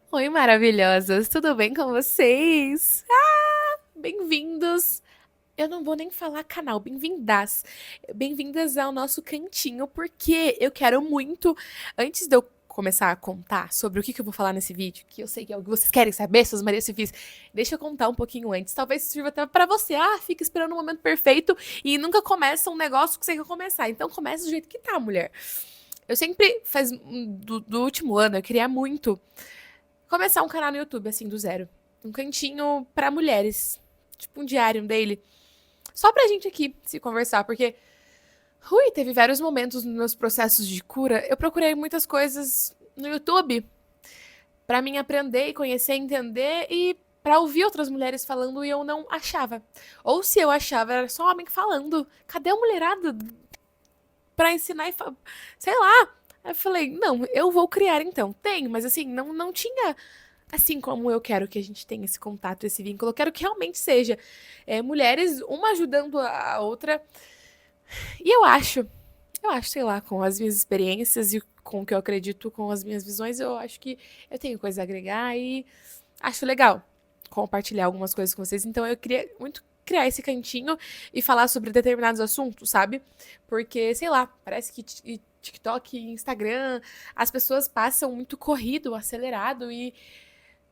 Oi, maravilhosas, tudo bem com vocês? Bem-vindos! Eu não vou nem falar canal, bem-vindas! Bem-vindas ao nosso cantinho, porque eu quero muito, antes de eu começar a contar sobre o que eu vou falar nesse vídeo, que eu sei que é o que vocês querem saber, suas Maria Sofis, deixa eu contar um pouquinho antes. Talvez sirva até pra você. Fica esperando o momento perfeito e nunca começa um negócio que você quer começar. Então começa do jeito que tá, mulher. Eu sempre, do último ano, eu queria muito começar um canal no YouTube, assim, do zero. Um cantinho pra mulheres. Tipo um diário dele. Só pra gente aqui se conversar, porque. Teve vários momentos nos meus processos de cura. Eu procurei muitas coisas no YouTube pra mim aprender e conhecer, entender e pra ouvir outras mulheres falando e eu não achava. Ou se eu achava, era só homem falando. Cadê a mulherada pra ensinar sei lá. Aí eu falei, não, eu vou criar então. Tem, mas assim, não tinha assim como eu quero que a gente tenha esse contato, esse vínculo. Eu quero que realmente seja mulheres, uma ajudando a outra. E eu acho, sei lá, com as minhas experiências e com o que eu acredito, com as minhas visões, eu acho que eu tenho coisa a agregar e acho legal compartilhar algumas coisas com vocês. Então eu queria muito criar esse cantinho e falar sobre determinados assuntos, sabe? Porque, sei lá, parece que TikTok e Instagram, as pessoas passam muito corrido, acelerado e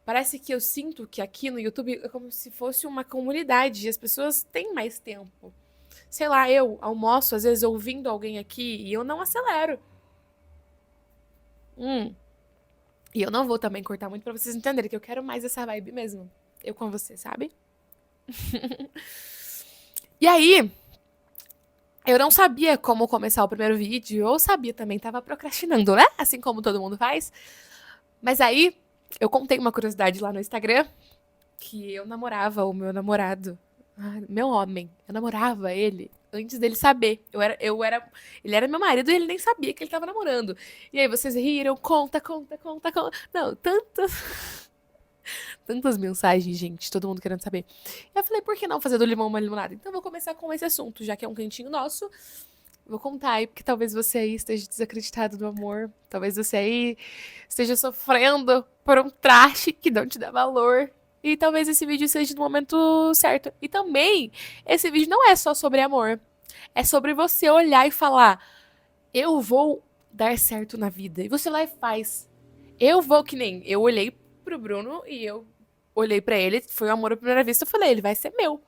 parece que eu sinto que aqui no YouTube é como se fosse uma comunidade. As pessoas têm mais tempo. Sei lá, eu almoço às vezes ouvindo alguém aqui e eu não acelero. Hum. E eu não vou também cortar muito pra vocês entenderem que eu quero mais essa vibe mesmo. Eu com você, sabe? E aí, eu não sabia como começar o primeiro vídeo, ou sabia também, tava procrastinando, né? Assim como todo mundo faz. Mas aí, eu contei uma curiosidade lá no Instagram que eu namorava o meu namorado, meu homem. Eu namorava ele antes dele saber. Ele era meu marido e ele nem sabia que ele tava namorando. E aí vocês riram, conta. Não, tantas mensagens, gente, todo mundo querendo saber. E eu falei, por que não fazer do limão uma limonada? Então eu vou começar com esse assunto, já que é um cantinho nosso. Vou contar aí, porque talvez você aí esteja desacreditado do amor. Talvez você aí esteja sofrendo por um traste que não te dá valor. E talvez esse vídeo seja no momento certo. E também, esse vídeo não é só sobre amor. É sobre você olhar e falar: eu vou dar certo na vida. E você lá e faz. Eu vou, que nem eu olhei pro Bruno e eu olhei pra ele, foi o amor à primeira vista. Eu falei: ele vai ser meu.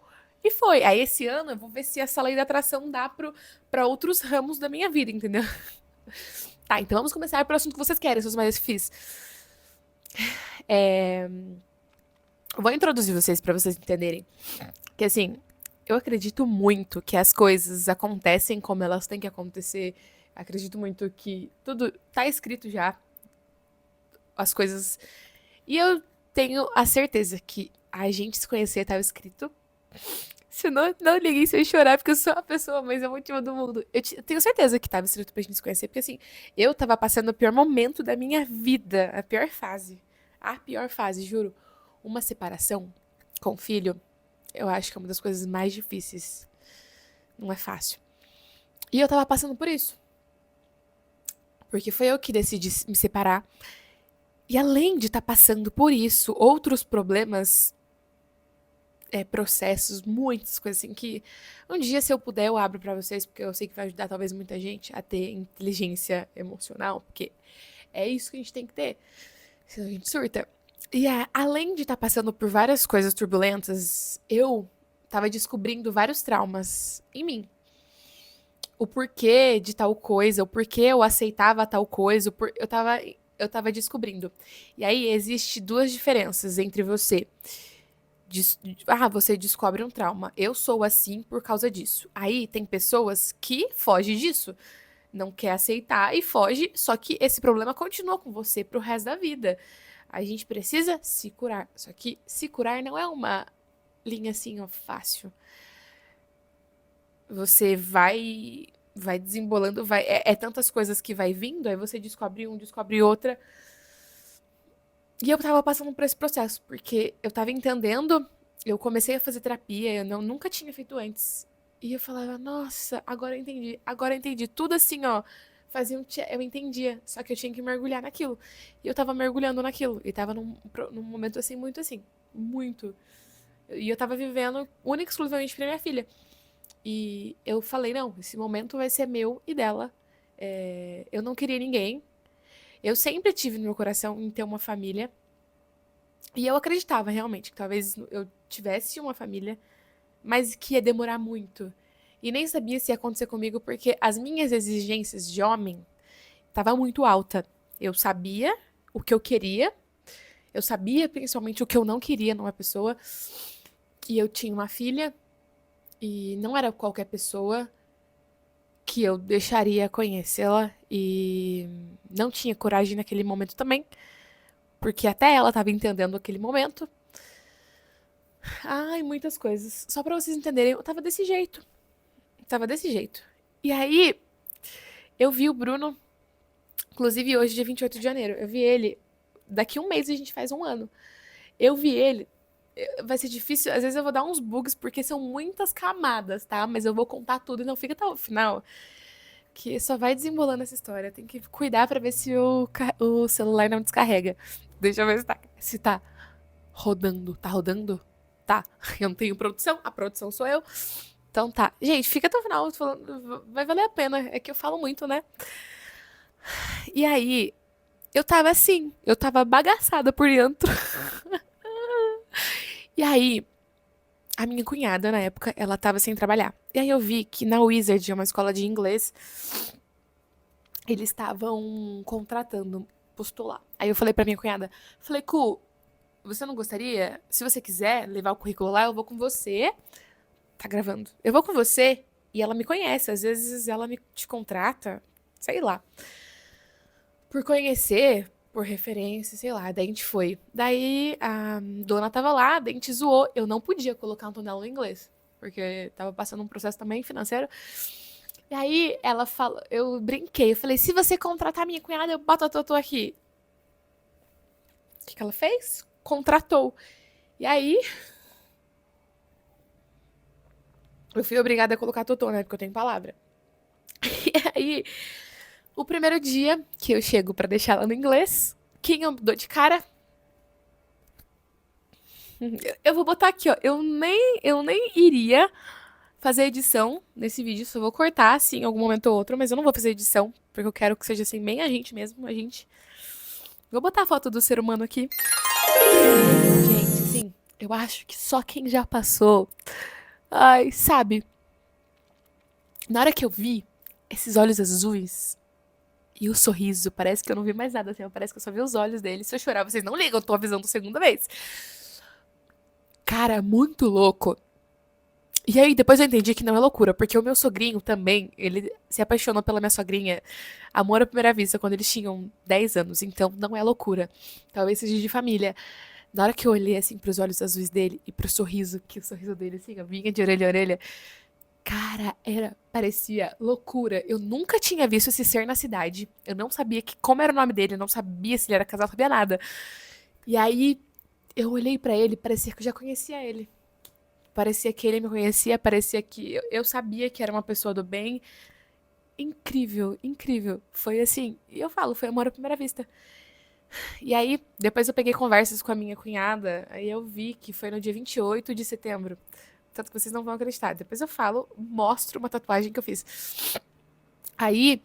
E foi. Aí esse ano eu vou ver se essa lei da atração dá pra outros ramos da minha vida, entendeu? Tá, então vamos começar pelo assunto que vocês querem, seus mais difíceis. É... Vou introduzir vocês pra vocês entenderem. Que assim, eu acredito muito que as coisas acontecem como elas têm que acontecer. Acredito muito que tudo tá escrito já. As coisas. E eu tenho a certeza que a gente se conhecer estava escrito. Se não liguem se eu chorar, porque eu sou a pessoa mais emotiva do mundo. Eu tenho certeza que estava escrito pra gente se conhecer, porque assim, eu tava passando o pior momento da minha vida, a pior fase. A pior fase, juro. Uma separação com o filho, eu acho que é uma das coisas mais difíceis. Não é fácil. E eu tava passando por isso. Porque foi eu que decidi me separar. E além de estar passando por isso, outros problemas, processos, muitas coisas assim que um dia, se eu puder, eu abro pra vocês, porque eu sei que vai ajudar talvez muita gente a ter inteligência emocional, porque é isso que a gente tem que ter, senão a gente surta. E além de estar passando por várias coisas turbulentas, eu tava descobrindo vários traumas em mim. O porquê de tal coisa, o porquê eu aceitava tal coisa, eu tava descobrindo. E aí existe duas diferenças entre você. Você descobre um trauma. Eu sou assim por causa disso. Aí tem pessoas que fogem disso, não quer aceitar e foge, só que esse problema continua com você pro resto da vida. A gente precisa se curar. Só que se curar não é uma linha assim, ó, fácil. Você vai desembolando, é tantas coisas que vai vindo, aí você descobre um, descobre outra. E eu tava passando por esse processo, porque eu tava entendendo, eu comecei a fazer terapia, nunca tinha feito antes. E eu falava, nossa, agora eu entendi tudo assim, ó, eu entendia, só que eu tinha que mergulhar naquilo. E eu tava mergulhando naquilo, e tava num momento assim, muito. E eu tava vivendo única e exclusivamente pra minha filha. E eu falei, não, esse momento vai ser meu e dela. Eu não queria ninguém. Eu sempre tive no meu coração em ter uma família. E eu acreditava realmente que talvez eu tivesse uma família, mas que ia demorar muito. E nem sabia se ia acontecer comigo, porque as minhas exigências de homem estavam muito alta. Eu sabia o que eu queria, eu sabia principalmente o que eu não queria numa pessoa, e eu tinha uma filha, e não era qualquer pessoa que eu deixaria conhecê-la, e não tinha coragem naquele momento também, porque até ela estava entendendo aquele momento. Ai, muitas coisas. Só pra vocês entenderem, eu tava desse jeito. Tava desse jeito. E aí, eu vi o Bruno, inclusive hoje, dia 28 de janeiro. Eu vi ele. Daqui um mês a gente faz um ano. Eu vi ele. Vai ser difícil, às vezes eu vou dar uns bugs, porque são muitas camadas, tá? Mas eu vou contar tudo e não fica até o final. Que só vai desembolando essa história. Tem que cuidar pra ver se o celular não descarrega. Deixa eu ver se tá rodando. Tá rodando? Tá. Eu não tenho produção, a produção sou eu. Então tá. Gente, fica até o final, tô falando, vai valer a pena. É que eu falo muito, né? E aí, eu tava assim, eu tava bagaçada por dentro. E aí, a minha cunhada, na época, ela tava sem trabalhar. E aí eu vi que na Wizard, uma escola de inglês, eles estavam contratando postular. Aí eu falei pra minha cunhada, falei, Cu, você não gostaria? Se você quiser levar o currículo lá, eu vou com você. Tá gravando. Eu vou com você e ela me conhece. Às vezes ela me te contrata, sei lá. Por conhecer, por referência, sei lá. Daí a gente foi. Daí a dona tava lá, daí a gente zoou. Eu não podia colocar Antonella no inglês, porque tava passando um processo também financeiro. E aí ela falou, eu brinquei, eu falei, se você contratar minha cunhada, eu boto a Totô aqui. O que que ela fez? Contratou. E aí, eu fui obrigada a colocar a Totô, né? Porque eu tenho palavra. E aí, o primeiro dia que eu chego pra deixar ela no inglês, quem eu dou de cara? Eu vou botar aqui, ó. Eu nem iria fazer edição nesse vídeo, só vou cortar, assim, em algum momento ou outro, mas eu não vou fazer edição, porque eu quero que seja assim, bem a gente mesmo, a gente. Vou botar a foto do ser humano aqui. Gente, assim, eu acho que só quem já passou. Ai, sabe? Na hora que eu vi esses olhos azuis e o sorriso, parece que eu não vi mais nada, assim, parece que eu só vi os olhos dele. Se eu chorar, vocês não ligam, eu tô avisando segunda vez. Cara, muito louco. E aí, depois eu entendi que não é loucura, porque o meu sogrinho também, ele se apaixonou pela minha sogrinha, amor à primeira vista, quando eles tinham 10 anos, então não é loucura. Talvez seja de família. Na hora que eu olhei, assim, pros olhos azuis dele e pro sorriso, que o sorriso dele, assim, ó, vinha de orelha a orelha, cara, parecia loucura. Eu nunca tinha visto esse ser na cidade. Eu não sabia como era o nome dele, eu não sabia se ele era casado, não sabia nada. E aí, eu olhei pra ele, parecia que eu já conhecia ele. Parecia que ele me conhecia, parecia que eu sabia que era uma pessoa do bem. Incrível, incrível. Foi assim, e eu falo, foi amor à primeira vista. E aí, depois eu peguei conversas com a minha cunhada, aí eu vi que foi no dia 28 de setembro. Tanto que vocês não vão acreditar. Depois eu falo, mostro uma tatuagem que eu fiz. Aí,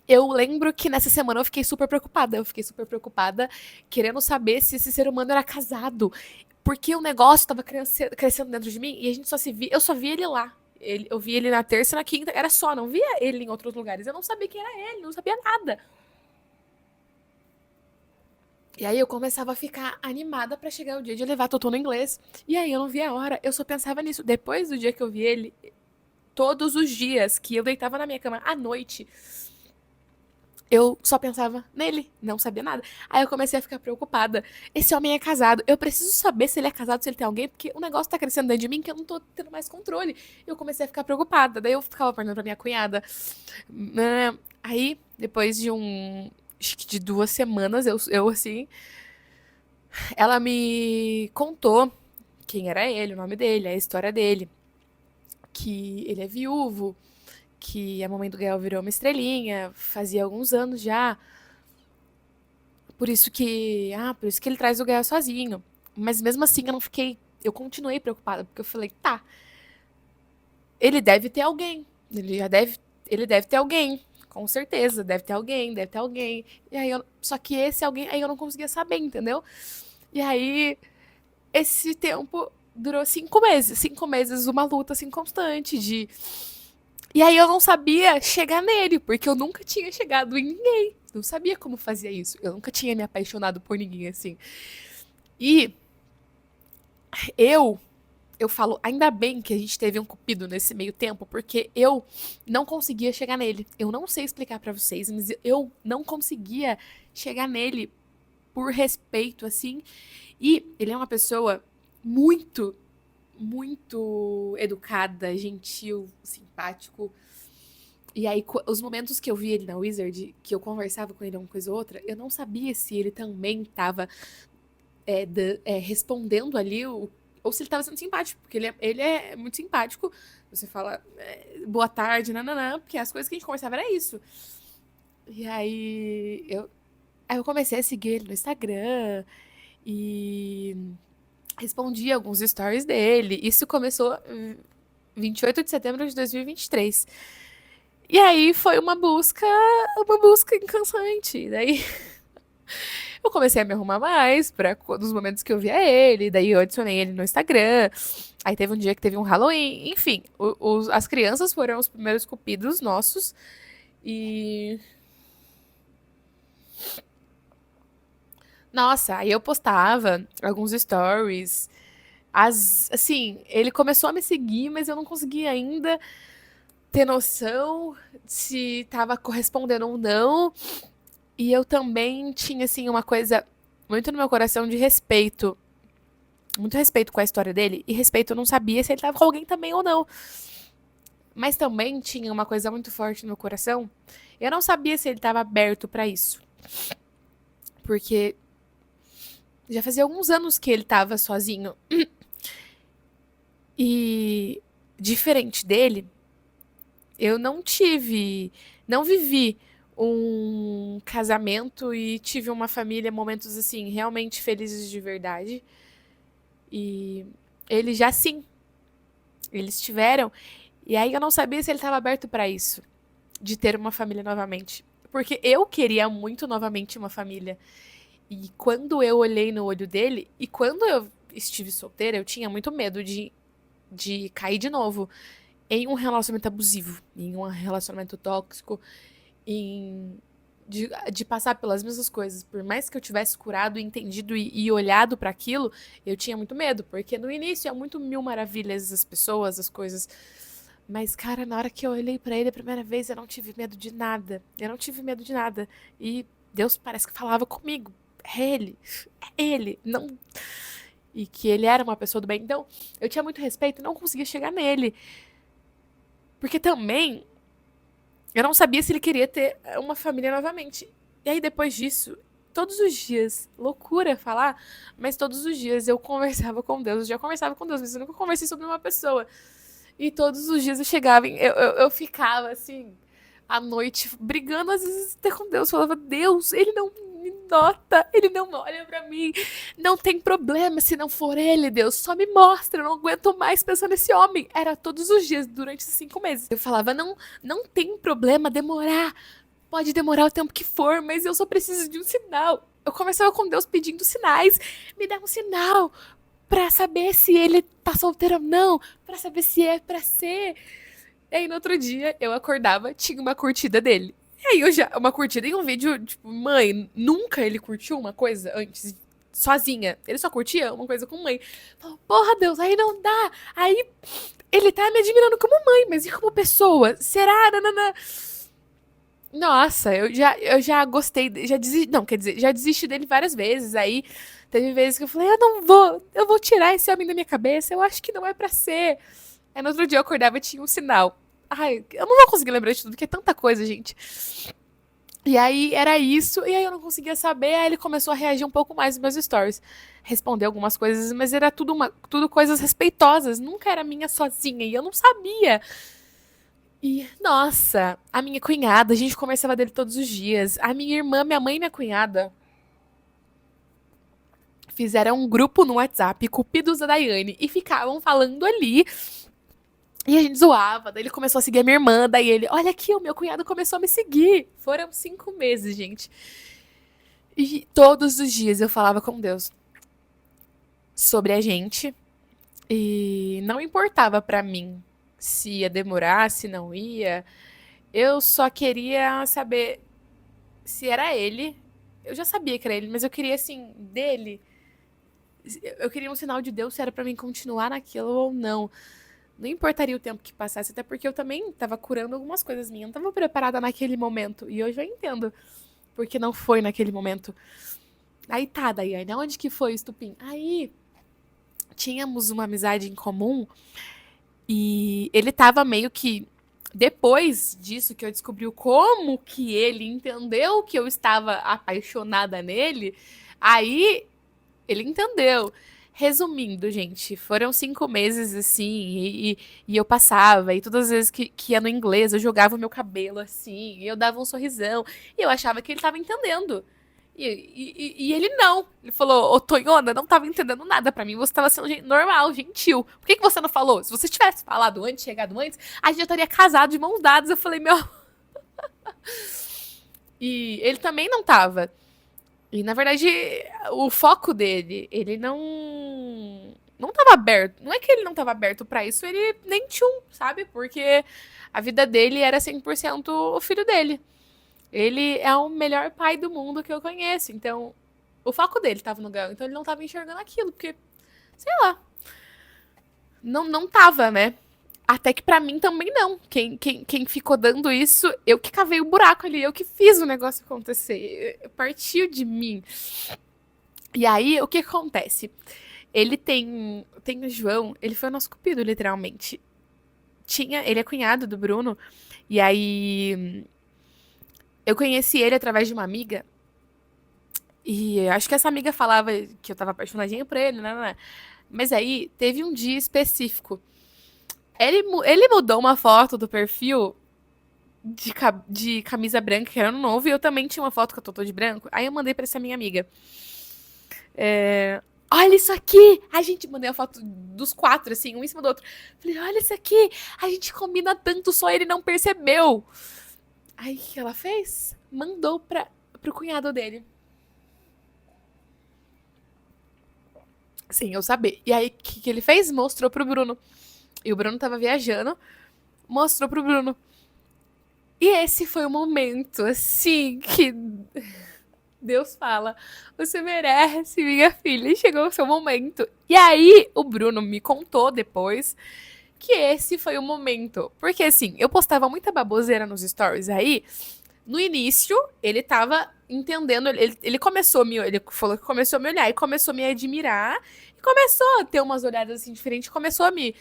eu lembro que nessa semana eu fiquei super preocupada. Eu fiquei super preocupada, querendo saber se esse ser humano era casado. Porque o negócio tava crescendo dentro de mim e a gente só se via. Eu só via ele lá. Eu via ele na terça e na quinta. Era só, não via ele em outros lugares. Eu não sabia quem era ele, não sabia nada. E aí eu começava a ficar animada pra chegar o dia de levar Totô no inglês. E aí eu não via a hora, eu só pensava nisso. Depois do dia que eu vi ele, todos os dias que eu deitava na minha cama à noite, eu só pensava nele, não sabia nada. Aí eu comecei a ficar preocupada. Esse homem é casado. Eu preciso saber se ele é casado, se ele tem alguém, porque o negócio tá crescendo dentro de mim que eu não tô tendo mais controle. Eu comecei a ficar preocupada. Daí eu ficava perguntando pra minha cunhada. Aí, depois de acho que de 2 semanas, eu assim, ela me contou quem era ele, o nome dele, a história dele. Que ele é viúvo, que a mamãe do Gael virou uma estrelinha, fazia alguns anos já. Por isso que ele traz o Gael sozinho. Mas mesmo assim eu continuei preocupada, porque eu falei, tá, ele deve ter alguém. Ele deve ter alguém, com certeza, deve ter alguém. Só que esse alguém, aí eu não conseguia saber, entendeu? E aí esse tempo durou 5 meses. 5 meses, uma luta assim constante de. E aí eu não sabia chegar nele, porque eu nunca tinha chegado em ninguém. Não sabia como fazia isso. Eu nunca tinha me apaixonado por ninguém assim. E eu eu falo, ainda bem que a gente teve um cupido nesse meio tempo, porque eu não conseguia chegar nele. Eu não sei explicar pra vocês, mas eu não conseguia chegar nele por respeito, assim. E ele é uma pessoa muito, muito educada, gentil, simpático. E aí, os momentos que eu vi ele na Wizard, que eu conversava com ele uma coisa ou outra, eu não sabia se ele também tava respondendo ali ou se ele tava sendo simpático, porque ele é muito simpático. Você fala boa tarde, nananã, porque as coisas que a gente conversava era isso. E aí eu comecei a seguir ele no Instagram e respondi alguns stories dele. Isso começou 28 de setembro de 2023. E aí foi uma busca incansaente. Daí eu comecei a me arrumar mais nos momentos que eu via ele, daí eu adicionei ele no Instagram. Aí teve um dia que teve um Halloween, enfim, as crianças foram os primeiros cupidos nossos. E nossa, aí eu postava alguns stories. Assim, ele começou a me seguir, mas eu não conseguia ainda ter noção se estava correspondendo ou não. E eu também tinha, assim, uma coisa muito no meu coração de respeito. Muito respeito com a história dele. E respeito, eu não sabia se ele tava com alguém também ou não. Mas também tinha uma coisa muito forte no meu coração. Eu não sabia se ele tava aberto pra isso. Porque já fazia alguns anos que ele tava sozinho. E diferente dele, eu não vivi um casamento e tive uma família, momentos assim, realmente felizes de verdade. E eles já sim, eles tiveram. E aí eu não sabia se ele estava aberto para isso, de ter uma família novamente. Porque eu queria muito novamente uma família. E quando eu olhei no olho dele, e quando eu estive solteira, eu tinha muito medo de cair de novo em um relacionamento abusivo, em um relacionamento tóxico, em de passar pelas mesmas coisas. Por mais que eu tivesse curado, entendido e olhado para aquilo, eu tinha muito medo, porque no início é muito mil maravilhas as pessoas, as coisas. Mas, cara, na hora que eu olhei para ele a primeira vez, eu não tive medo de nada. Eu não tive medo de nada. E Deus parece que falava comigo. É ele, não. E que ele era uma pessoa do bem. Então, eu tinha muito respeito e não conseguia chegar nele. Porque também eu não sabia se ele queria ter uma família novamente. E aí, depois disso, todos os dias, loucura falar, mas todos os dias eu conversava com Deus. Eu já conversava com Deus, mas eu nunca conversei sobre uma pessoa. E todos os dias eu chegava, eu ficava assim, à noite, brigando às vezes até com Deus. Falava, Deus, ele não me nota, ele não olha pra mim. Não tem problema se não for ele, Deus. Só me mostra, eu não aguento mais pensar nesse homem. Era todos os dias, durante esses 5 meses. Eu falava, não, não tem problema demorar. Pode demorar o tempo que for, mas eu só preciso de um sinal. Eu conversava com Deus pedindo sinais. Me dá um sinal pra saber se ele tá solteiro ou não, pra saber se é pra ser. E aí no outro dia eu acordava, tinha uma curtida dele. E aí uma curtida em um vídeo, tipo, mãe, nunca ele curtiu uma coisa antes, sozinha. Ele só curtia uma coisa com mãe. Falava, porra, Deus, aí não dá. Aí ele tá me admirando como mãe, mas e como pessoa? Será? Nanana. Nossa, eu já gostei, já desisti, não, quer dizer, já desisti dele várias vezes. Aí teve vezes que eu falei, eu vou tirar esse homem da minha cabeça, eu acho que não é pra ser. Aí no outro dia eu acordava e tinha um sinal. Ai, eu não vou conseguir lembrar de tudo, porque é tanta coisa, gente. E aí era isso, e aí eu não conseguia saber, aí ele começou a reagir um pouco mais nos meus stories. Responder algumas coisas, mas era tudo coisas respeitosas, nunca era minha sozinha, e eu não sabia. E, nossa, a minha cunhada, a gente conversava dele todos os dias. A minha irmã, minha mãe e minha cunhada fizeram um grupo no WhatsApp, Cupidos da Daiane, e ficavam falando ali. E a gente zoava, daí ele começou a seguir a minha irmã, daí ele, olha aqui, o meu cunhado começou a me seguir. Foram 5 meses, gente. E todos os dias eu falava com Deus sobre a gente. E não importava pra mim se ia demorar, se não ia. Eu só queria saber se era ele. Eu já sabia que era ele, mas eu queria, assim, dele. Eu queria um sinal de Deus se era pra mim continuar naquilo ou não. Não importaria o tempo que passasse, até porque eu também tava curando algumas coisas minhas. Eu não tava preparada naquele momento. E hoje eu entendo porque não foi naquele momento. Aí tá, Daiane, onde que foi o estupim? Aí tínhamos uma amizade em comum e ele tava meio que. Depois disso que eu descobri como que ele entendeu que eu estava apaixonada nele, aí ele entendeu. Resumindo, gente, foram 5 meses assim, e eu passava, e todas as vezes que ia no inglês, eu jogava o meu cabelo assim, e eu dava um sorrisão, e eu achava que ele tava entendendo. E ele não. Ele falou, ô Tonhona, não tava entendendo nada pra mim. Você tava sendo normal, gentil. Por que você não falou? Se você tivesse falado antes, chegado antes, a gente já estaria casado de mãos dadas. Eu falei, meu. E ele também não tava. E na verdade, o foco dele, ele não tava aberto. Não é que ele não tava aberto pra isso, ele nem tchum, sabe? Porque a vida dele era 100% o filho dele. Ele é o melhor pai do mundo que eu conheço. Então, o foco dele tava no Gael. Então ele não tava enxergando aquilo, porque, sei lá, não tava, né? Até que pra mim também não. Quem ficou dando isso, eu que cavei o buraco ali, eu que fiz o negócio acontecer. Partiu de mim. E aí, o que acontece? Ele tem o João, ele foi o nosso cupido, literalmente. Ele é cunhado do Bruno, e aí eu conheci ele através de uma amiga, e acho que essa amiga falava que eu tava apaixonadinha por ele, né? Mas aí teve um dia específico. Ele mudou uma foto do perfil de camisa branca, que era ano novo, e eu também tinha uma foto que eu tô de branco. Aí eu mandei pra essa minha amiga. Olha isso aqui! A gente mandei a foto dos quatro, assim, um em cima do outro. Falei, olha isso aqui! A gente combina tanto, só ele não percebeu. Aí o que ela fez? Mandou pro cunhado dele. Sem eu saber. E aí o que ele fez? Mostrou pro Bruno. E o Bruno tava viajando. Mostrou pro Bruno. E esse foi o momento, assim, que Deus fala: você merece, minha filha. E chegou o seu momento. E aí, o Bruno me contou depois que esse foi o momento. Porque, assim, eu postava muita baboseira nos stories aí. No início, ele tava entendendo. Ele começou a me. Ele falou que começou a me olhar e começou a me admirar. E começou a ter umas olhadas assim diferentes. Começou a me.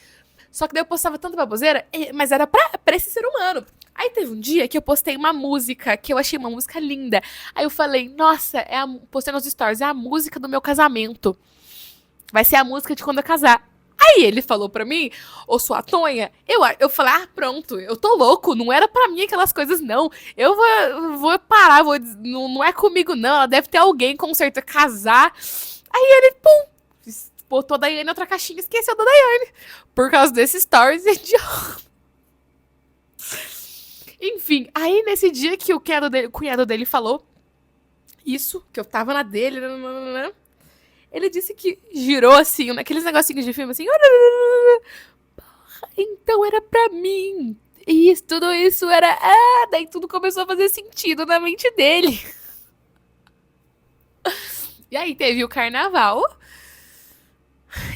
Só que daí eu postava tanta baboseira, mas era pra esse ser humano. Aí teve um dia que eu postei uma música, que eu achei uma música linda. Aí eu falei, nossa, postei nos stories, é a música do meu casamento. Vai ser a música de quando eu casar. Aí ele falou pra mim, ô sua tonha, eu falei, ah, pronto, eu tô louco, não era pra mim aquelas coisas, não. Eu vou parar, não é comigo, não. Ela deve ter alguém com certeza casar. Aí ele, pum, botou a Daiane em outra caixinha e esqueceu da Daiane. Por causa desses stories de. Enfim, aí nesse dia que o cunhado dele falou isso, que eu tava na dele, ele disse que girou assim, naqueles negocinhos de filme assim. Então era pra mim. E tudo isso era. Ah, daí tudo começou a fazer sentido na mente dele. E aí teve o carnaval.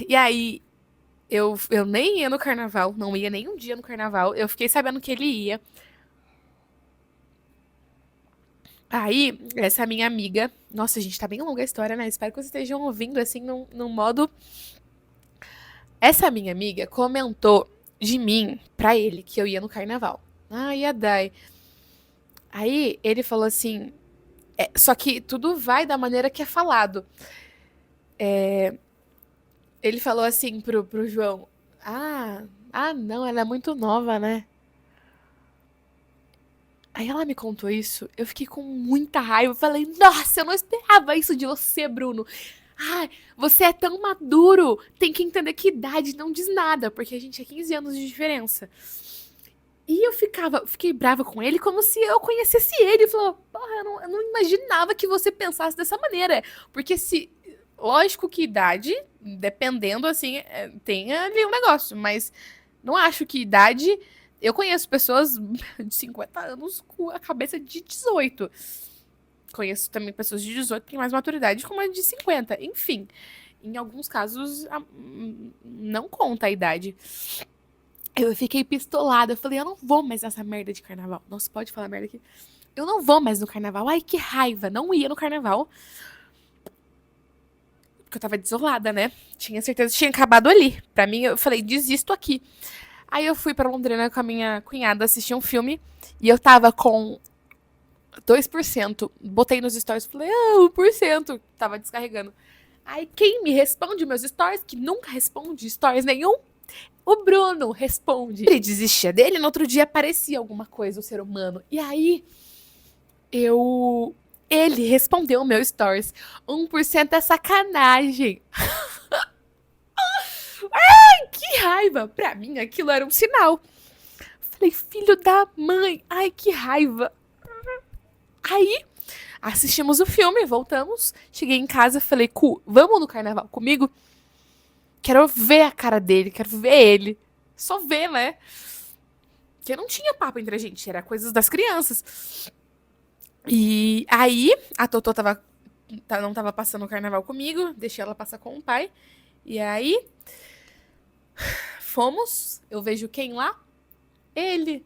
E aí eu nem ia no carnaval, não ia nem um dia no carnaval. Eu fiquei sabendo que ele ia. Aí, essa minha amiga. Nossa, gente, tá bem longa a história, né? Espero que vocês estejam ouvindo assim, num modo. Essa minha amiga comentou de mim pra ele que eu ia no carnaval. Ah, ia Dai. Aí ele falou assim. Só que tudo vai da maneira que é falado. Ele falou assim pro João: não, ela é muito nova, né? Aí ela me contou isso, eu fiquei com muita raiva. Eu falei, nossa, eu não esperava isso de você, Bruno. Ai, você é tão maduro, tem que entender que idade não diz nada, porque a gente tinha 15 anos de diferença. E fiquei brava com ele como se eu conhecesse ele. Ele falou, porra, eu não imaginava que você pensasse dessa maneira. Porque se. Lógico que idade, dependendo, assim, tem ali um negócio, mas não acho que idade. Eu conheço pessoas de 50 anos com a cabeça de 18. Conheço também pessoas de 18 que têm mais maturidade com uma de 50. Enfim, em alguns casos, não conta a idade. Eu fiquei pistolada. Eu falei, eu não vou mais nessa merda de carnaval. Nossa, pode falar merda aqui? Eu não vou mais no carnaval. Ai, que raiva. Não ia no carnaval. Porque eu tava desolada, né? Tinha certeza que tinha acabado ali. Pra mim, eu falei, desisto aqui. Aí eu fui pra Londrina com a minha cunhada assistir um filme. E eu tava com 2%. Botei nos stories. Falei, 1%. Tava descarregando. Aí quem me responde meus stories, que nunca responde stories nenhum, o Bruno responde. Ele desistia dele, no outro dia aparecia alguma coisa, o ser humano. E aí, ele respondeu o meu stories. 1% é sacanagem. Ai, que raiva. Pra mim, aquilo era um sinal. Falei, filho da mãe. Ai, que raiva. Aí, assistimos o filme, voltamos. Cheguei em casa, falei, Cu, vamos no carnaval comigo? Quero ver a cara dele, quero ver ele. Só ver, né? Porque não tinha papo entre a gente, era coisas das crianças. E aí, a Totô não tava passando o carnaval comigo, deixei ela passar com o pai. E aí, fomos. Eu vejo quem lá? Ele.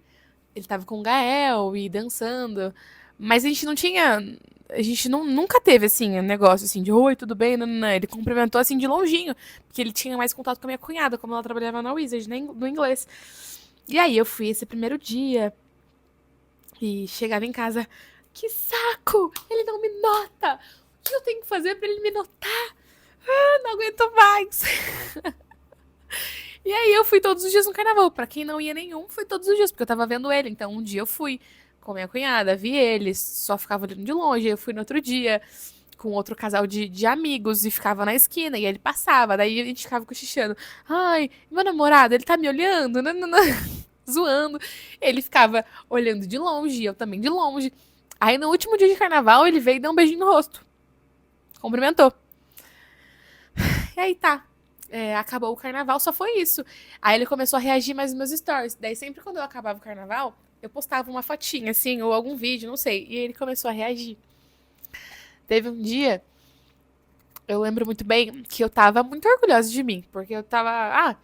Ele tava com o Gael e dançando. Mas a gente não tinha. A gente nunca teve, assim, um negócio assim de oi, tudo bem? Não, não, não. Ele cumprimentou assim de longinho. Porque ele tinha mais contato com a minha cunhada, como ela trabalhava na Wizard, no inglês. E aí eu fui esse primeiro dia. E chegava em casa. Que saco! Ele não me nota! O que eu tenho que fazer pra ele me notar? Não aguento mais! E aí eu fui todos os dias no carnaval. Pra quem não ia nenhum, fui todos os dias, porque eu tava vendo ele. Então um dia eu fui com minha cunhada, vi ele, só ficava olhando de longe. Eu fui no outro dia com outro casal de amigos e ficava na esquina. E ele passava, daí a gente ficava cochichando. Ai, meu namorado, ele tá me olhando? Não, não, não. Zoando. Ele ficava olhando de longe, eu também de longe. Aí no último dia de carnaval, ele veio e deu um beijinho no rosto. Cumprimentou. E aí tá. Acabou o carnaval, só foi isso. Aí ele começou a reagir mais nos meus stories. Daí sempre quando eu acabava o carnaval, eu postava uma fotinha, assim, ou algum vídeo, não sei. E ele começou a reagir. Teve um dia, eu lembro muito bem, que eu tava muito orgulhosa de mim. Porque eu tava,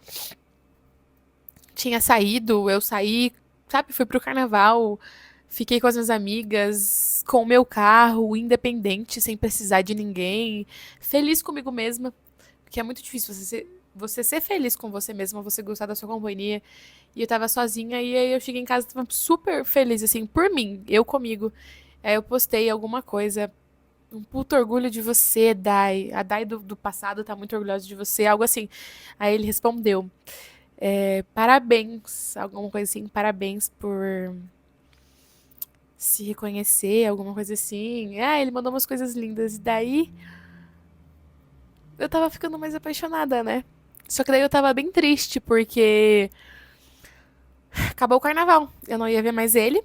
tinha saído, eu saí, sabe, fui pro carnaval, fiquei com as minhas amigas, com o meu carro, independente, sem precisar de ninguém, feliz comigo mesma, porque é muito difícil você ser feliz com você mesma, você gostar da sua companhia. E eu tava sozinha, e aí eu cheguei em casa e tava super feliz, assim, por mim, eu comigo. Aí eu postei alguma coisa, um puto orgulho de você, Dai. A Dai do passado tá muito orgulhosa de você, algo assim. Aí ele respondeu. Parabéns, alguma coisa assim, parabéns por se reconhecer, alguma coisa assim. Ele mandou umas coisas lindas. E daí eu tava ficando mais apaixonada, né? Só que daí eu tava bem triste, porque acabou o carnaval. Eu não ia ver mais ele.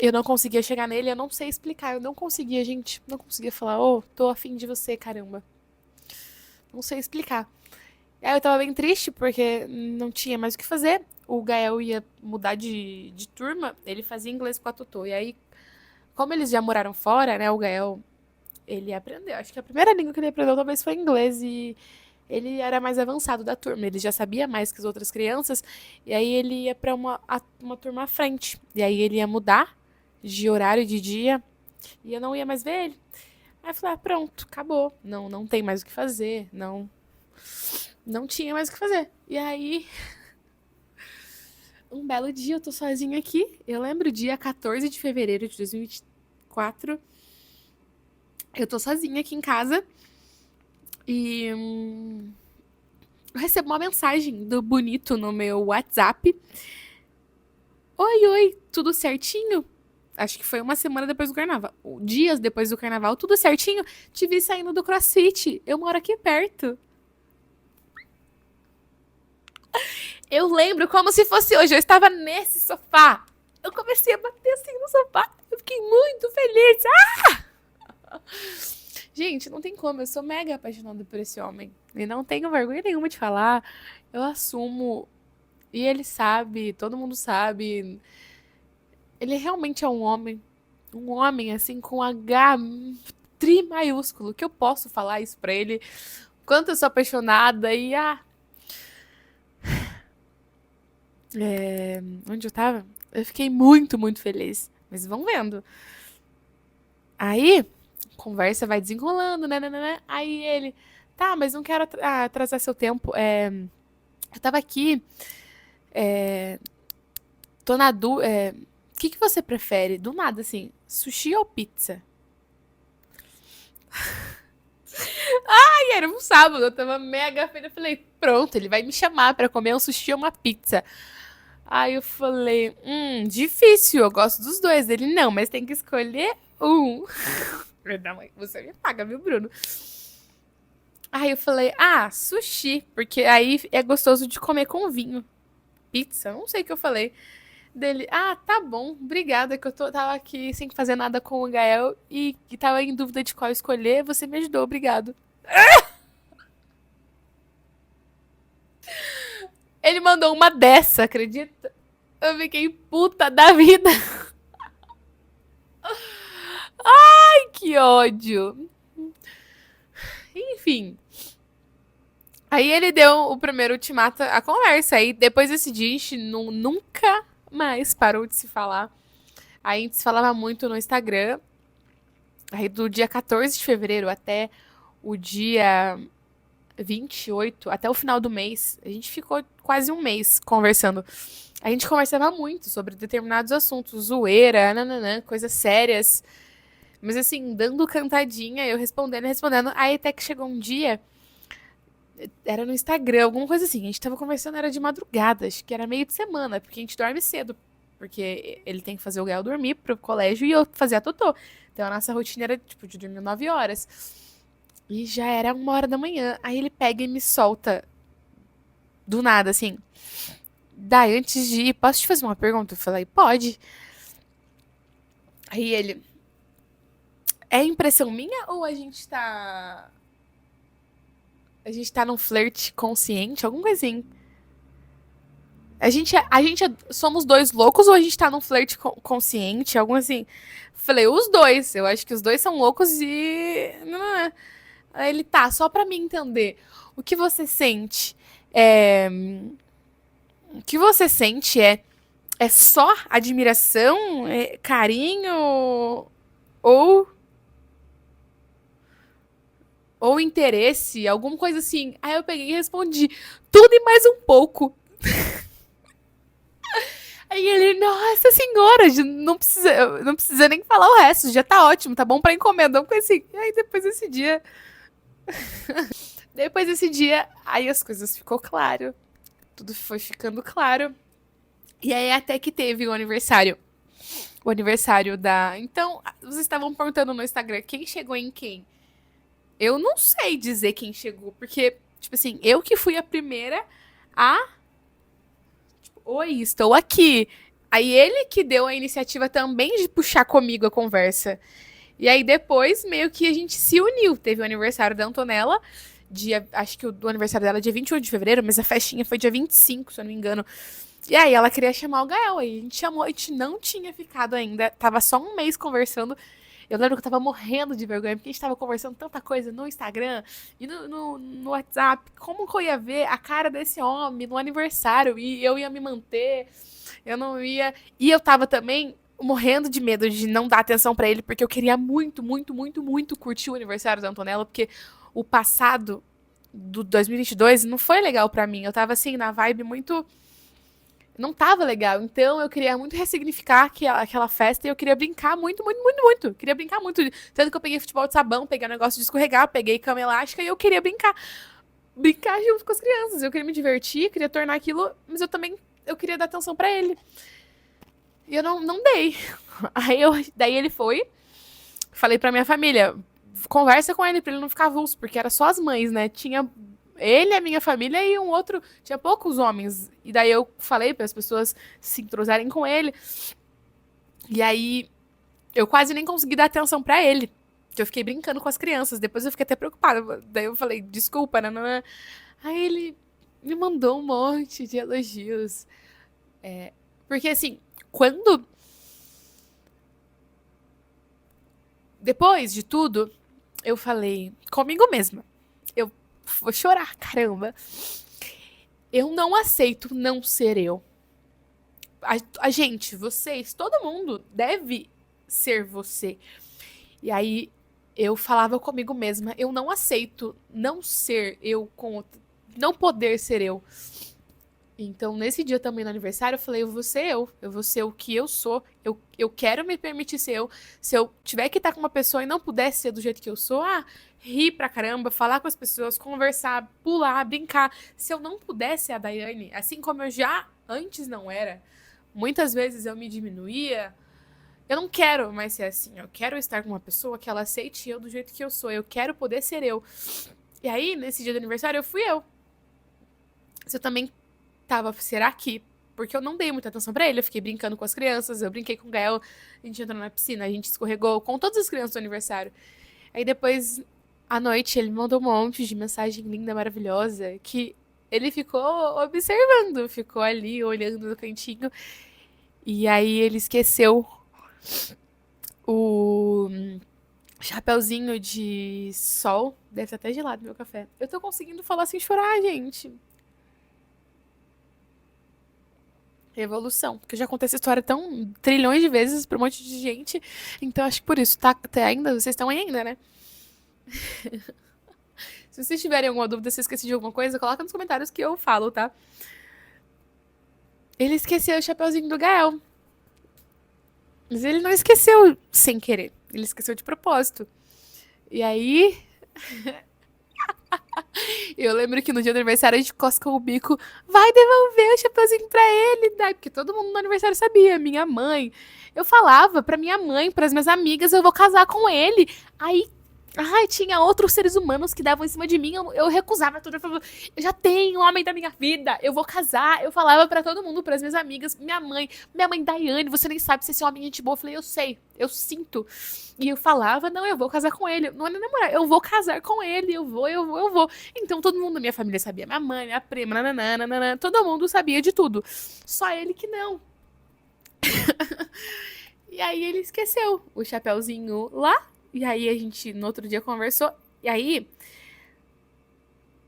Eu não conseguia chegar nele, eu não sei explicar. Eu não conseguia, gente. Não conseguia falar, tô afim de você, caramba. Não sei explicar. Aí eu tava bem triste porque não tinha mais o que fazer. O Gael ia mudar de turma, ele fazia inglês com a Totô. E aí, como eles já moraram fora, né, o Gael, ele aprendeu. Acho que a primeira língua que ele aprendeu talvez foi inglês e ele era mais avançado da turma. Ele já sabia mais que as outras crianças. E aí ele ia pra uma turma à frente. E aí ele ia mudar de horário de dia e eu não ia mais ver ele. Aí eu falei, pronto, acabou. Não tem mais o que fazer, não tinha mais o que fazer. E aí, um belo dia, eu tô sozinha aqui. Eu lembro o dia 14 de fevereiro de 2024. Eu tô sozinha aqui em casa. E eu recebo uma mensagem do Bonito no meu WhatsApp. Oi, tudo certinho? acho que foi uma semana depois do carnaval, dias depois do carnaval, tudo certinho, te vi saindo do CrossFit. Eu moro aqui perto. Eu lembro como se fosse hoje, eu estava nesse sofá. Eu comecei a bater assim no sofá. Eu fiquei muito feliz. Gente, não tem como, eu sou mega apaixonada por esse homem. E não tenho vergonha nenhuma de falar. Eu assumo. E ele sabe, todo mundo sabe. Ele realmente é um homem. Um homem, assim, com H tri maiúsculo. Que eu posso falar isso pra ele. Quanto eu sou apaixonada e onde eu tava? Eu fiquei muito, muito feliz. Mas vão vendo. Aí, conversa vai desenrolando, né? Aí ele, tá, mas não quero atrasar seu tempo. Eu tava aqui, é, tô na dúvida. O que que você prefere? Do nada, assim, sushi ou pizza? E era um sábado, eu tava mega feliz. Eu falei, pronto, ele vai me chamar pra comer um sushi ou uma pizza. Aí eu falei, difícil, eu gosto dos dois. Ele, não, mas tem que escolher um. Não, mãe, você me paga, viu, Bruno? Aí eu falei, sushi, porque aí é gostoso de comer com vinho. Pizza, não sei o que eu falei. Dele, tá bom, obrigada, que tava aqui sem fazer nada com o Gael e tava em dúvida de qual escolher, você me ajudou, obrigado. Ele mandou uma dessa, acredita? Eu fiquei puta da vida. Ai, que ódio. Enfim. Aí ele deu o primeiro ultimato à conversa. Aí depois desse dia a gente nunca mais parou de se falar. Aí a gente se falava muito no Instagram. Aí do dia 14 de fevereiro até o dia 28, até o final do mês, a gente ficou quase um mês conversando. A gente conversava muito sobre determinados assuntos, zoeira, nananã, coisas sérias. Mas assim, dando cantadinha, eu respondendo, respondendo. Aí até que chegou um dia, era no Instagram, alguma coisa assim. A gente tava conversando, era de madrugada, acho que era meio de semana, porque a gente dorme cedo. Porque ele tem que fazer o Gael dormir pro colégio e eu fazer a Totô. Então a nossa rotina era, tipo, de dormir 9 horas. E já era 1 hora da manhã. Aí ele pega e me solta do nada, assim. Daí, antes de ir, posso te fazer uma pergunta? Eu falei, pode. Aí ele, é impressão minha ou a gente tá num flerte consciente? Alguma coisa assim. A gente somos dois loucos ou a gente tá num flerte consciente? Algo assim. Falei, os dois. Eu acho que os dois são loucos e. Aí ele tá, só pra me entender. O que você sente? O que você sente é só admiração, carinho ou ou interesse, alguma coisa assim. Aí eu peguei e respondi tudo e mais um pouco. Aí ele, nossa senhora, não precisa nem falar o resto, já tá ótimo, tá bom pra encomenda, uma coisa assim. E aí depois desse dia, aí as coisas ficou claro, tudo foi ficando claro. E aí até que teve o aniversário da. Então, vocês estavam perguntando no Instagram quem chegou em quem? Eu não sei dizer quem chegou, porque, tipo assim, eu que fui a primeira a. Oi, estou aqui. Aí ele que deu a iniciativa também de puxar comigo a conversa. E aí depois, meio que a gente se uniu. Teve o aniversário da Antonella, acho que o aniversário dela é dia 28 de fevereiro, mas a festinha foi dia 25, se eu não me engano. E aí ela queria chamar o Gael, aí a gente chamou, a gente não tinha ficado ainda, tava só um mês conversando. Eu lembro que eu tava morrendo de vergonha, porque a gente tava conversando tanta coisa no Instagram e no WhatsApp. Como que eu ia ver a cara desse homem no aniversário? E eu ia me manter, eu não ia. E eu tava também morrendo de medo de não dar atenção pra ele, porque eu queria muito, muito, muito, muito curtir o aniversário da Antonella, porque o passado do 2022 não foi legal pra mim. Eu tava assim, na vibe muito não tava legal. Então eu queria muito ressignificar aquela festa e eu queria brincar muito, muito, muito, muito. Queria brincar muito. Tanto que eu peguei futebol de sabão, peguei um negócio de escorregar, peguei cama elástica e eu queria brincar. Brincar junto com as crianças. Eu queria me divertir, queria tornar aquilo, mas eu também eu queria dar atenção pra ele. E eu não dei. Daí ele foi, falei pra minha família, conversa com ele pra ele não ficar avulso, porque era só as mães, né? Tinha ele, a minha família e um outro, tinha poucos homens. E daí eu falei para as pessoas se entrosarem com ele. E aí eu quase nem consegui dar atenção pra ele. Que eu fiquei brincando com as crianças. Depois eu fiquei até preocupada. Daí eu falei, desculpa, né? Aí ele me mandou um monte de elogios. Porque assim, quando. Depois de tudo, eu falei comigo mesma. Eu vou chorar, caramba. Eu não aceito não ser eu. A gente, vocês, todo mundo deve ser você. E aí eu falava comigo mesma, eu não aceito não ser eu com não poder ser eu. Então, nesse dia também no aniversário, eu falei, eu vou ser o que eu sou, eu quero me permitir ser eu. Se eu tiver que estar com uma pessoa e não puder ser do jeito que eu sou, rir pra caramba, falar com as pessoas, conversar, pular, brincar. Se eu não pudesse ser a Daiane, assim como eu já antes não era, muitas vezes eu me diminuía, eu não quero mais ser assim. Eu quero estar com uma pessoa que ela aceite eu do jeito que eu sou. Eu quero poder ser eu. E aí, nesse dia do aniversário, eu fui eu. Se eu também tava ser aqui. Porque eu não dei muita atenção pra ele. Eu fiquei brincando com as crianças. Eu brinquei com o Gael. A gente entrou na piscina. A gente escorregou com todas as crianças do aniversário. Aí depois, à noite, ele mandou um monte de mensagem linda, maravilhosa. Que ele ficou observando. Ficou ali, olhando no cantinho. E aí ele esqueceu o chapeuzinho de sol. Deve estar até gelado meu café. Eu tô conseguindo falar sem chorar, gente. Evolução. Porque eu já contei essa história tão trilhões de vezes pra um monte de gente. Então acho que por isso, tá? Até ainda, vocês estão aí ainda, né? Se vocês tiverem alguma dúvida, se eu esqueci de alguma coisa, coloca nos comentários que eu falo, tá? Ele esqueceu o chapeuzinho do Gael. Mas ele não esqueceu sem querer. Ele esqueceu de propósito. E aí, eu lembro que no dia do aniversário a gente coscou o bico. Vai devolver o chapeuzinho pra ele, né? Porque todo mundo no aniversário sabia. Minha mãe. Eu falava pra minha mãe, pras minhas amigas, eu vou casar com ele. Aí, ai, tinha outros seres humanos que davam em cima de mim. Eu recusava tudo. Eu falava, eu já tenho o homem da minha vida. Eu vou casar. Eu falava pra todo mundo, pras minhas amigas. Minha mãe Daiane, você nem sabe se esse homem é gente boa. Eu falei, eu sei, eu sinto. E eu falava, não, eu vou casar com ele. Não é nem namorar, eu vou casar com ele. Eu vou. Então todo mundo da minha família sabia. Minha mãe, minha prima, nananana, todo mundo sabia de tudo. Só ele que não. E aí ele esqueceu o chapeuzinho lá. E aí a gente, no outro dia, conversou. E aí,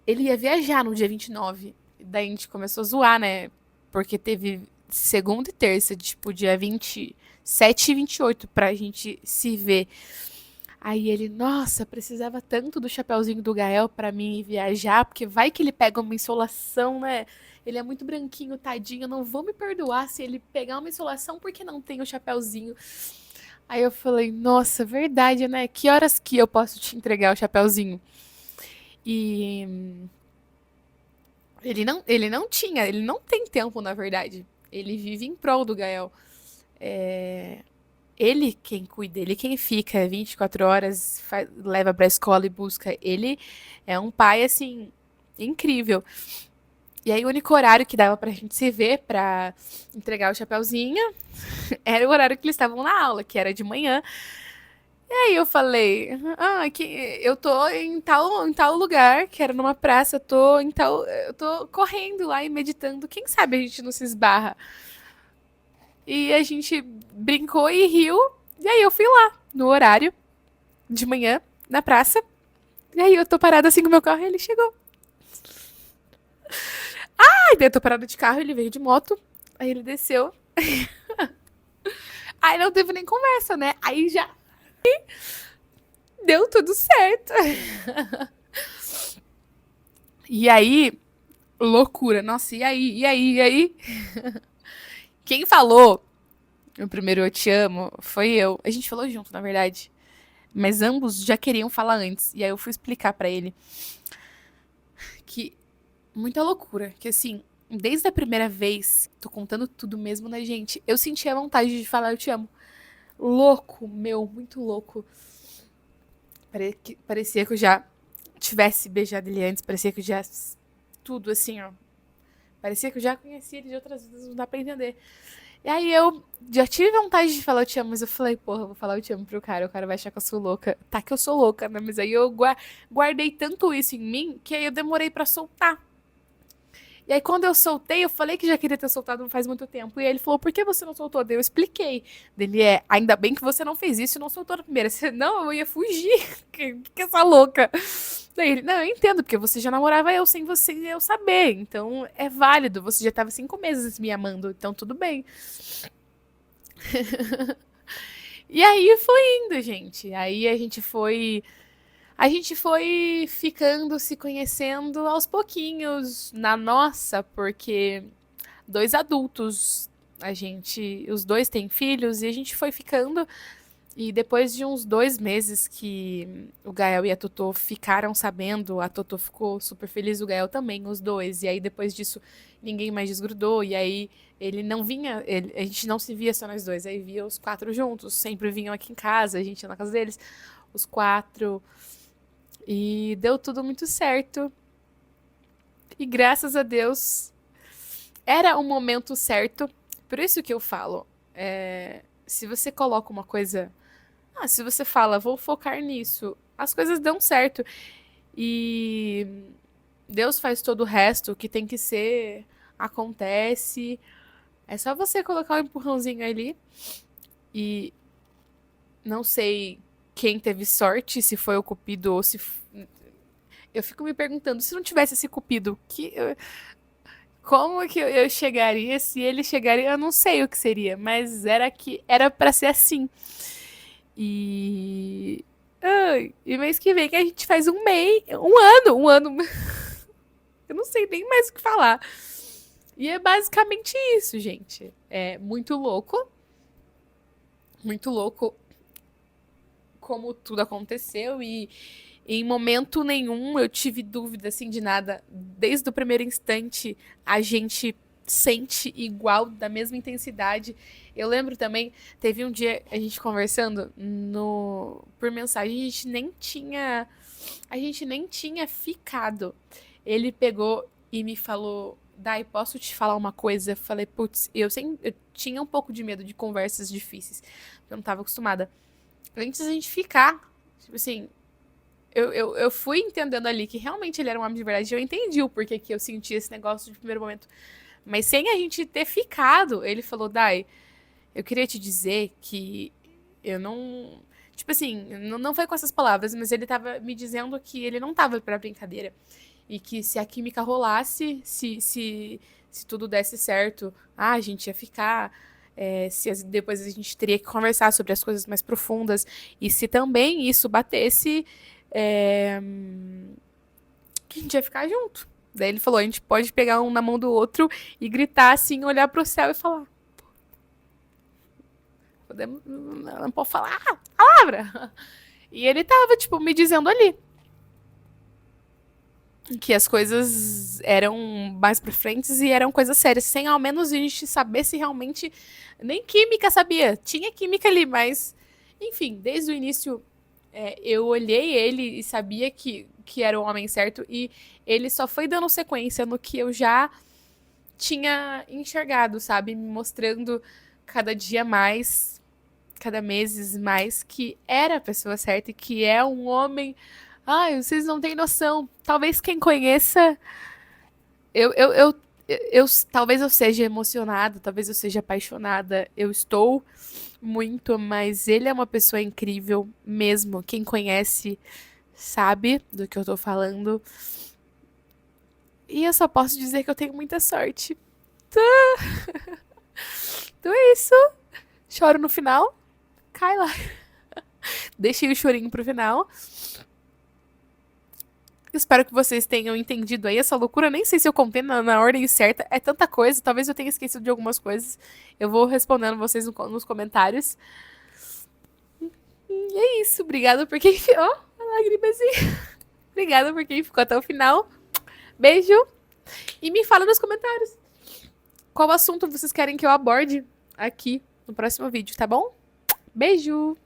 ele ia viajar no dia 29. Daí a gente começou a zoar, né? Porque teve segunda e terça, tipo, dia 27 e 28 pra gente se ver. Aí ele, nossa, precisava tanto do chapeuzinho do Gael pra mim ir viajar, porque vai que ele pega uma insolação, né? Ele é muito branquinho, tadinho. Eu não vou me perdoar se ele pegar uma insolação porque não tem o chapeuzinho. Aí eu falei, nossa, verdade, né? Que horas que eu posso te entregar o chapeuzinho? E ele não tem tempo, na verdade. Ele vive em prol do Gael. Ele quem cuida, ele quem fica 24 horas, leva pra escola e busca. Ele é um pai, assim, incrível. E aí o único horário que dava pra gente se ver pra entregar o chapeuzinho era o horário que eles estavam na aula, que era de manhã. E aí eu falei, que eu tô em tal lugar, que era numa praça, eu tô correndo lá e meditando. Quem sabe a gente não se esbarra? E a gente brincou e riu. E aí eu fui lá, no horário de manhã, na praça. E aí eu tô parada assim com o meu carro e ele chegou. Aí daí eu tô parada de carro, ele veio de moto. Aí ele desceu. Aí não teve nem conversa, né? Aí já deu tudo certo. E aí, loucura. Nossa, e aí? Quem falou o primeiro eu te amo foi eu. A gente falou junto, na verdade. Mas ambos já queriam falar antes. E aí eu fui explicar pra ele que muita loucura, que assim, Desde a primeira vez, tô contando tudo mesmo, né, gente? Eu senti a vontade de falar eu te amo. Louco, meu, muito louco. Parecia que eu já tivesse beijado ele antes, parecia que eu já. Tudo assim, ó. Parecia que eu já conhecia ele de outras vidas, não dá pra entender. E aí eu já tive vontade de falar eu te amo, mas eu falei, porra, eu vou falar eu te amo pro cara, o cara vai achar que eu sou louca. Tá que eu sou louca, né? Mas aí eu guardei tanto isso em mim que aí eu demorei pra soltar. E aí, quando eu soltei, eu falei que já queria ter soltado faz muito tempo. E aí ele falou, por que você não soltou? Daí eu expliquei. Dele ainda bem que você não fez isso e não soltou na primeira. Senão eu ia fugir. Que essa louca? Daí ele, não, eu entendo, porque você já namorava eu sem você eu saber. Então é válido. Você já tava 5 meses me amando, então tudo bem. E aí foi indo, gente. Aí a gente foi ficando, se conhecendo aos pouquinhos na nossa, porque dois adultos, os dois têm filhos e a gente foi ficando. E depois de uns 2 meses que o Gael e a Totô ficaram sabendo, a Totô ficou super feliz, o Gael também, os dois. E aí depois disso ninguém mais desgrudou. E aí ele não vinha, a gente não se via só nós dois, aí via os quatro juntos, sempre vinham aqui em casa, a gente ia na casa deles, os quatro. E deu tudo muito certo. E graças a Deus era o momento certo. Por isso que eu falo, se você coloca uma coisa, se você fala, vou focar nisso, as coisas dão certo. E Deus faz todo o resto, o que tem que ser, acontece. É só você colocar um empurrãozinho ali. E não sei quem teve sorte, se foi o Cupido ou se. Eu fico me perguntando, se não tivesse esse Cupido, como que eu chegaria? Se ele chegaria, eu não sei o que seria, mas era para ser assim. E e mês que vem que a gente faz um ano. Eu não sei nem mais o que falar. E é basicamente isso, gente. É muito louco como tudo aconteceu e em momento nenhum eu tive dúvida assim de nada. Desde o primeiro instante a gente sente igual, da mesma intensidade. Eu lembro também, teve um dia a gente conversando no por mensagem, a gente nem tinha ficado. Ele pegou e me falou: Dai, posso te falar uma coisa? Eu falei, putz, eu tinha um pouco de medo de conversas difíceis. Eu não tava acostumada. Antes da gente ficar, tipo assim, eu fui entendendo ali que realmente ele era um homem de verdade. Eu entendi o porquê que eu senti esse negócio de primeiro momento. Mas sem a gente ter ficado, ele falou, Dai, eu queria te dizer que eu não. Tipo assim, não foi com essas palavras, mas ele tava me dizendo que ele não tava pra brincadeira. E que se a química rolasse, se tudo desse certo, a gente ia ficar. Depois a gente teria que conversar sobre as coisas mais profundas. E se também isso batesse, que a gente ia ficar junto. Daí ele falou: a gente pode pegar um na mão do outro e gritar assim, olhar pro céu e falar. Não pode falar a palavra. E ele tava, tipo, me dizendo ali que as coisas eram mais pra frente e eram coisas sérias, sem ao menos a gente saber se realmente. Nem química sabia. Tinha química ali, mas. Enfim, desde o início eu olhei ele e sabia que era o homem certo e ele só foi dando sequência no que eu já tinha enxergado, sabe? Me mostrando cada dia mais, cada mês mais, que era a pessoa certa e que é um homem. Ai, vocês não têm noção. Talvez quem conheça. Talvez eu seja emocionada, talvez eu seja apaixonada. Eu estou muito, mas ele é uma pessoa incrível mesmo. Quem conhece sabe do que eu tô falando. E eu só posso dizer que eu tenho muita sorte. Então é isso. Choro no final. Cai lá. Deixei o chorinho pro final. Espero que vocês tenham entendido aí essa loucura. Nem sei se eu contei na ordem certa. É tanta coisa. Talvez eu tenha esquecido de algumas coisas. Eu vou respondendo vocês nos comentários. E é isso. Obrigada por quem. Ó, a lágrima assim. Obrigada por quem ficou até o final. Beijo E me fala nos comentários qual assunto vocês querem que eu aborde aqui no próximo vídeo, tá bom? Beijo!